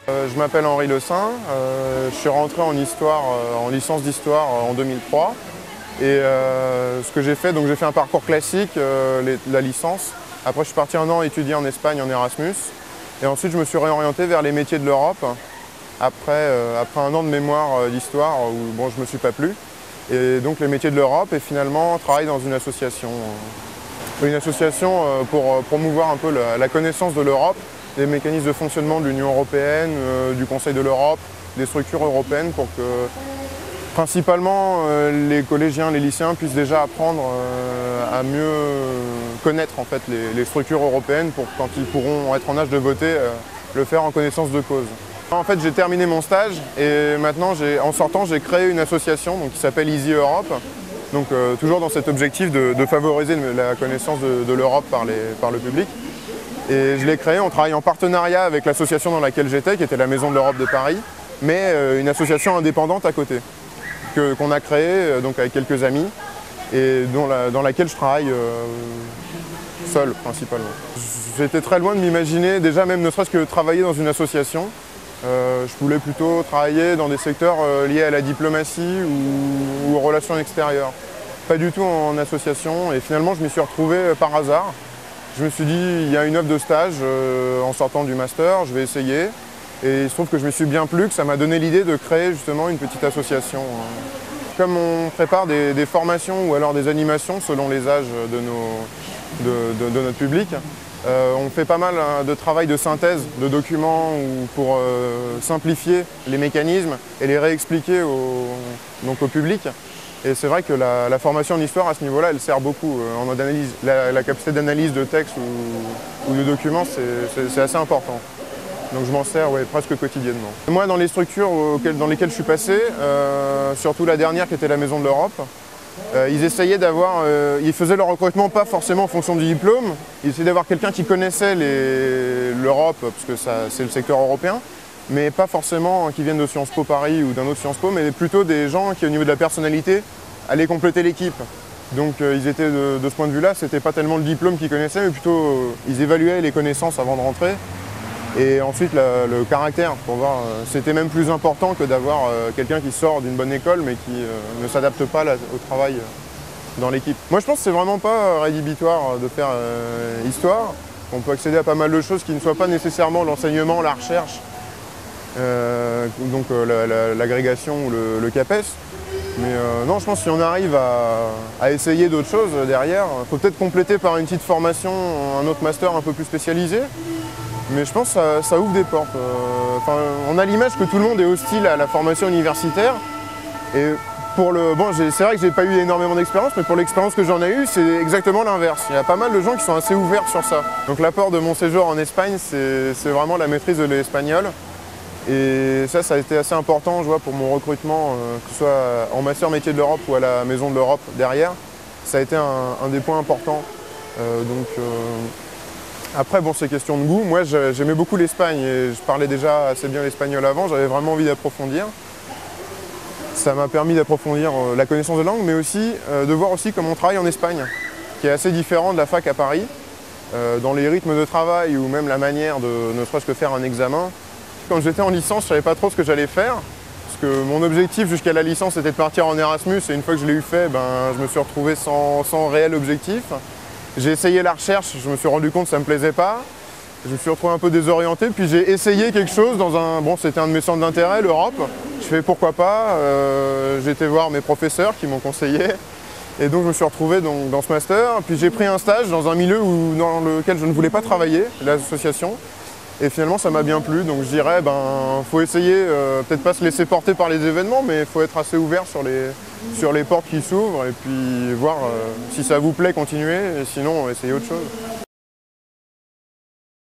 Je m'appelle Henri Le Saint, je suis rentré en histoire, en licence d'histoire en 2003. Et ce que j'ai fait, donc j'ai fait un parcours classique, la licence. Après je suis parti un an étudier en Espagne en Erasmus. Et ensuite je me suis réorienté vers les métiers de l'Europe. Après un an de mémoire d'histoire où bon, je ne me suis pas plu. Et donc les métiers de l'Europe et finalement travailler dans une association. Pour promouvoir un peu la connaissance de l'Europe, des mécanismes de fonctionnement de l'Union européenne, du Conseil de l'Europe, des structures européennes pour que principalement les collégiens, les lycéens puissent déjà apprendre à mieux connaître en fait, les structures européennes pour quand ils pourront être en âge de voter, le faire en connaissance de cause. En fait, j'ai terminé mon stage et maintenant, en sortant, j'ai créé une association donc, qui s'appelle Easy Europe. Donc toujours dans cet objectif de favoriser la connaissance de l'Europe par le public. Et je l'ai créé, on travaille en partenariat avec l'association dans laquelle j'étais, qui était la Maison de l'Europe de Paris, mais une association indépendante à côté, qu'on a créée donc avec quelques amis, et dans laquelle je travaille seul principalement. J'étais très loin de m'imaginer, déjà même ne serait-ce que travailler dans une association. Je voulais plutôt travailler dans des secteurs liés à la diplomatie ou aux relations extérieures. Pas du tout en association et finalement je m'y suis retrouvé par hasard. Je me suis dit il y a une offre de stage en sortant du master, je vais essayer. Et il se trouve que je me suis bien plu, que ça m'a donné l'idée de créer justement une petite association. Comme on prépare des formations ou alors des animations selon les âges de notre public, on fait pas mal de travail de synthèse de documents pour simplifier les mécanismes et les réexpliquer au public. Et c'est vrai que la formation en histoire à ce niveau-là, elle sert beaucoup en mode analyse. La capacité d'analyse de texte ou de documents, c'est assez important. Donc je m'en sers presque quotidiennement. Moi, dans les structures dans lesquelles je suis passé, surtout la dernière qui était la Maison de l'Europe, ils essayaient d'avoir, ils faisaient leur recrutement pas forcément en fonction du diplôme, ils essayaient d'avoir quelqu'un qui connaissait l'Europe, parce que c'est le secteur européen, mais pas forcément qui viennent de Sciences Po Paris ou d'un autre Sciences Po, mais plutôt des gens qui au niveau de la personnalité allaient compléter l'équipe. Donc ils étaient de ce point de vue-là, c'était pas tellement le diplôme qu'ils connaissaient, mais plutôt ils évaluaient les connaissances avant de rentrer. Et ensuite le caractère, pour voir, c'était même plus important que d'avoir quelqu'un qui sort d'une bonne école mais qui ne s'adapte pas au travail dans l'équipe. Moi je pense que c'est vraiment pas rédhibitoire de faire histoire. On peut accéder à pas mal de choses qui ne soient pas nécessairement l'enseignement, la recherche, donc l'agrégation ou le CAPES. Mais non, je pense que si on arrive à essayer d'autres choses derrière, il faut peut-être compléter par une petite formation, un autre master un peu plus spécialisé. Mais je pense que ça ouvre des portes. On a l'image que tout le monde est hostile à la formation universitaire. Et c'est vrai que j'ai pas eu énormément d'expérience, mais pour l'expérience que j'en ai eue, c'est exactement l'inverse. Il y a pas mal de gens qui sont assez ouverts sur ça. Donc l'apport de mon séjour en Espagne, c'est vraiment la maîtrise de l'espagnol. Et ça a été assez important, je vois, pour mon recrutement, que ce soit en master métier de l'Europe ou à la Maison de l'Europe derrière. Ça a été un des points importants. Après, bon, c'est question de goût. Moi, j'aimais beaucoup l'Espagne et je parlais déjà assez bien l'espagnol avant. J'avais vraiment envie d'approfondir. Ça m'a permis d'approfondir la connaissance de langue, mais aussi de voir aussi comment on travaille en Espagne, qui est assez différent de la fac à Paris, dans les rythmes de travail ou même la manière de ne serait-ce que faire un examen. Quand j'étais en licence, je ne savais pas trop ce que j'allais faire, parce que mon objectif jusqu'à la licence c'était de partir en Erasmus, et une fois que je l'ai eu fait, je me suis retrouvé sans réel objectif. J'ai essayé la recherche, je me suis rendu compte que ça ne me plaisait pas. Je me suis retrouvé un peu désorienté, puis j'ai essayé quelque chose c'était un de mes centres d'intérêt, l'Europe. Je fais pourquoi pas, j'ai été voir mes professeurs qui m'ont conseillé. Et donc je me suis retrouvé dans ce master. Puis j'ai pris un stage dans un milieu dans lequel je ne voulais pas travailler, l'association. Et finalement ça m'a bien plu, donc je dirais, faut essayer, peut-être pas se laisser porter par les événements, mais il faut être assez ouvert sur les portes qui s'ouvrent et puis voir si ça vous plaît, continuer, et sinon essayer autre chose.